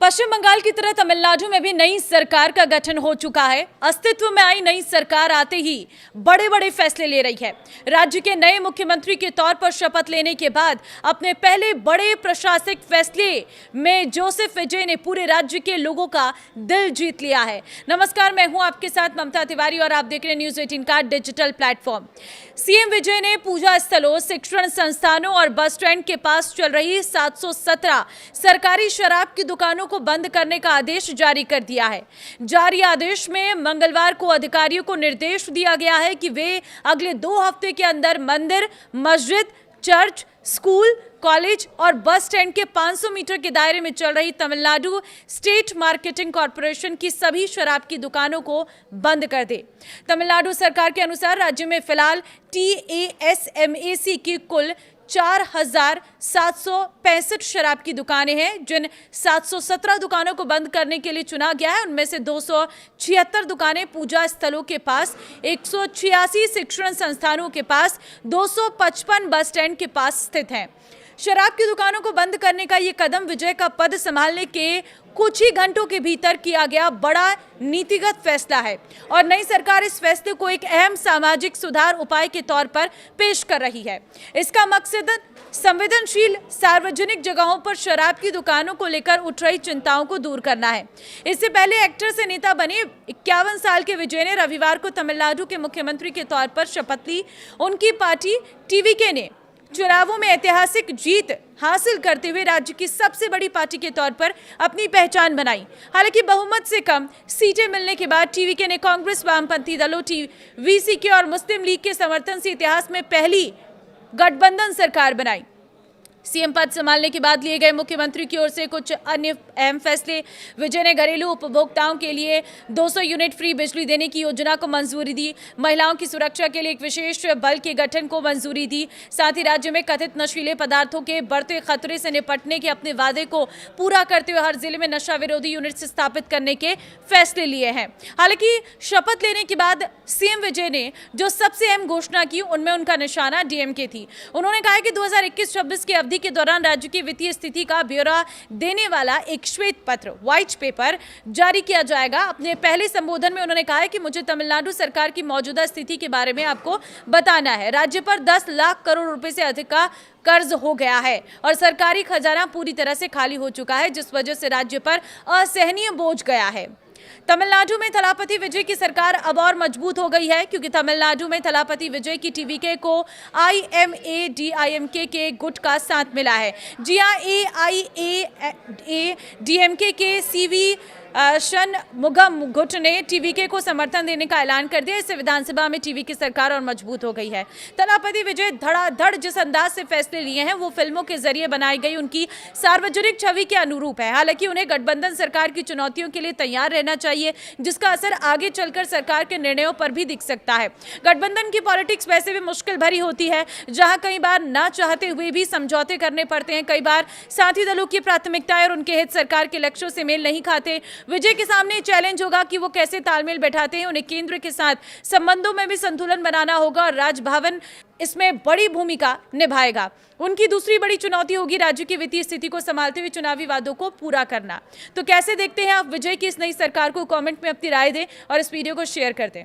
पश्चिम बंगाल की तरह तमिलनाडु में भी नई सरकार का गठन हो चुका है। अस्तित्व में आई नई सरकार आते ही बड़े बड़े फैसले ले रही है। राज्य के नए मुख्यमंत्री के तौर पर शपथ लेने के बाद अपने पहले बड़े प्रशासनिक फैसले में जोसेफ विजय ने पूरे राज्य के लोगों का दिल जीत लिया है। नमस्कार, मैं हूं आपके साथ ममता तिवारी और आप देख रहे हैं न्यूज 18 का डिजिटल प्लेटफॉर्म। सीएम विजय ने पूजा स्थलों, शिक्षण संस्थानों और बस स्टैंड के पास चल रही 717 सरकारी शराब की दुकानों को बंद करने का आदेश जारी कर दिया है। जारी आदेश में मंगलवार को अधिकारियों को निर्देश दिया गया है कि वे अगले 2 हफ्ते के अंदर मंदिर, मस्जिद, चर्च, स्कूल, कॉलेज और बस स्टैंड के 500 मीटर के दायरे में चल रही तमिलनाडु स्टेट मार्केटिंग कॉर्पोरेशन की सभी शराब की दुकानों को बंद कर दे। तमिलनाडु सरकार के अनुसार राज्य में फिलहाल TASMAC की कुल 4,765 शराब की दुकानें हैं, जिन 717 दुकानों को बंद करने के लिए चुना गया है। उनमें से 276 दुकानें पूजा स्थलों के पास, 186 शिक्षण संस्थानों के पास, 255 बस स्टैंड के पास स्थित हैं। शराब की दुकानों को बंद करने का ये कदम विजय का पद संभालने के कुछ ही घंटों के भीतर किया गया बड़ा नीतिगत फैसला है और नई सरकार इस फैसले को एक अहम सामाजिक सुधार उपाय के तौर पर पेश कर रही है। इसका मकसद संवेदनशील सार्वजनिक जगहों पर शराब की दुकानों को लेकर उठ रही चिंताओं को दूर करना है। इससे पहले एक्टर से नेता बने 51 साल के विजय ने रविवार को तमिलनाडु के मुख्यमंत्री के तौर पर शपथ ली। उनकी पार्टी TVK ने चुनावों में ऐतिहासिक जीत हासिल करते हुए राज्य की सबसे बड़ी पार्टी के तौर पर अपनी पहचान बनाई। हालांकि बहुमत से कम सीटें मिलने के बाद TVK ने कांग्रेस, वामपंथी दलों, VCK और मुस्लिम लीग के समर्थन से इतिहास में पहली गठबंधन सरकार बनाई। सीएम पद संभालने के बाद लिए गए मुख्यमंत्री की ओर से कुछ अन्य अहम फैसले। विजय ने घरेलू उपभोक्ताओं के लिए 200 यूनिट फ्री बिजली देने की योजना को मंजूरी दी। महिलाओं की सुरक्षा के लिए एक विशेष बल के गठन को मंजूरी दी। साथ ही राज्य में कथित नशीले पदार्थों के बढ़ते खतरे से निपटने के अपने वादे को पूरा करते हुए हर जिले में नशा विरोधी यूनिट स्थापित करने के फैसले लिए हैं। हालांकि शपथ लेने के बाद सीएम विजय ने जो सबसे अहम घोषणा की, उनमें उनका निशाना DMK थी। उन्होंने कहा कि 2021-26 की के दौरान राज्य की वित्तीय स्थिति का ब्यौरा देने वाला एक श्वेत पत्र, व्हाइट पेपर जारी किया जाएगा। अपने पहले संबोधन में उन्होंने कहा है कि मुझे तमिलनाडु सरकार की मौजूदा स्थिति के बारे में आपको बताना है। राज्य पर 10 लाख करोड़ रुपए से अधिक का कर्ज हो गया है और सरकारी खजाना पूरी तरह से खाली हो चुका है, जिस वजह से राज्य पर असहनीय बोझ गया है। तमिलनाडु में थलापति विजय की सरकार अब और मजबूत हो गई है, क्योंकि तमिलनाडु में थलापति विजय की TVK को IMADIMK के गुट का साथ मिला है। जी हां, AIADMK के CV शनमुगम गुट ने TVK को समर्थन देने का ऐलान कर दिया। इससे विधानसभा में TVK सरकार और मजबूत हो गई है। थलापति विजय धड़ाधड़ जिस अंदाज से फैसले लिए हैं वो फिल्मों के जरिए बनाई गई उनकी सार्वजनिक छवि के अनुरूप है। हालांकि उन्हें गठबंधन सरकार की चुनौतियों के लिए तैयार रहना चाहिए, जिसका असर आगे चलकर सरकार के निर्णयों पर भी दिख सकता है। गठबंधन की पॉलिटिक्स वैसे भी मुश्किल भरी होती है, जहां कई बार ना चाहते हुए भी समझौते करने पड़ते हैं। कई बार साथी दलों की प्राथमिकताएं और उनके हित सरकार के लक्ष्यों से मेल नहीं खाते। विजय के सामने चैलेंज होगा कि वो कैसे तालमेल बैठाते हैं। उन्हें केंद्र के साथ संबंधों में भी संतुलन बनाना होगा और राजभवन इसमें बड़ी भूमिका निभाएगा। उनकी दूसरी बड़ी चुनौती होगी राज्य की वित्तीय स्थिति को संभालते हुए चुनावी वादों को पूरा करना। तो कैसे देखते हैं आप विजय की इस नई सरकार को? कमेंट में अपनी राय दें और इस वीडियो को शेयर कर दें।